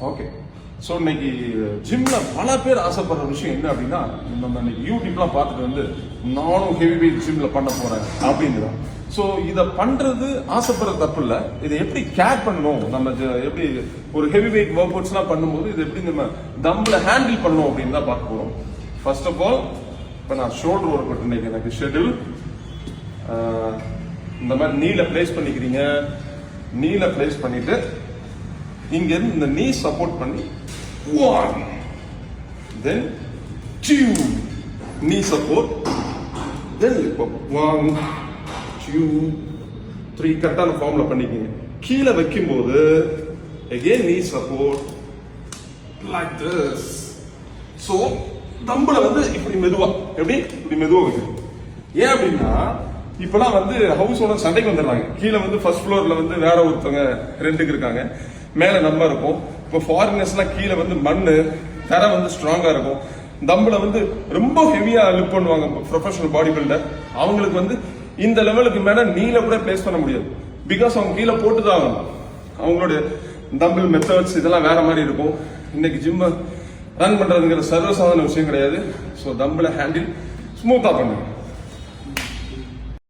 Okay. So இன்னைக்கு ஜிம்ல பல பேர் ஆசைப்படுற விஷயம் என்ன அப்படின்னா, நம்ம இன்னைக்கு யூடியூப்லாம் பார்த்துட்டு வந்து நானும் ஹெவி வெயிட் ஜிம்ல பண்ண போறேன் அப்படின்னு தான். ஸோ இதை பண்றது ஆசைப்படுற தப்பு இல்லை. இதை எப்படி கேர் பண்ணணும், நம்ம எப்படி ஒரு ஹெவி வெயிட் ஒர்க் அவுட்ஸ்லாம் பண்ணும்போது இதை எப்படி நம்ம தம்பில் ஹேண்டில் பண்ணணும் அப்படின்னு தான் பார்க்க போறோம். ஃபர்ஸ்ட் ஆஃப் ஆல் இப்போ நான் ஷோல்டர் ஒர்க் அவுட் இன்னைக்கு எனக்கு ஷெட்யூல் இந்த மாதிரி நீல பிளேஸ் பண்ணிக்கிறீங்க. நீல பிளேஸ் பண்ணிட்டு இங்க இருந்து இந்த நீ சப்போர்ட் பண்ணி 1 then 2 knee support then lift up 1 2 3 கரெக்டான ஃபார்ம்ல பண்ணிக்கங்க. கீழே வைக்கும்போது again knee support like this. so தம்பள வந்து இப்படி மெதுவா இப்படி மெதுவா வைக்கணும். ஏன் அப்படின்னா இப்பெல்லாம் வந்து ஹவுஸ் ஓனர் சண்டைக்கு வந்துடுறாங்க. கீழே வந்து ஃபர்ஸ்ட் ஃப்ளோர்ல வந்து வேற ஒருத்தவங்க ரெண்டுக்கு இருக்காங்க, மேல நம்ம இருக்கும். இப்போ ஃபாரினர்ஸ்லாம் கீழே வந்து மண்ணு தர வந்து ஸ்ட்ராங்கா இருக்கும். தம்பளை வந்து ரொம்ப ஹெவியா லிஃப்ட் பண்ணுவாங்க ப்ரொஃபஷனல் பாடி பில்டர். அவங்களுக்கு வந்து இந்த லெவலுக்கு மேல நீல கூட பிளேஸ் பண்ண முடியாது. பிகாஸ் அவங்க கீழே போட்டுதான் ஆகணும். அவங்களோட தம்பிள் மெத்தட்ஸ் இதெல்லாம் வேற மாதிரி இருக்கும். இன்னைக்கு ஜிம்ம ரன் பண்றதுங்கிற சர்வசாதாரண விஷயம் கிடையாது. ஸோ தம்பிளை ஹேண்டில் ஸ்மூத்தா பண்ணுங்க.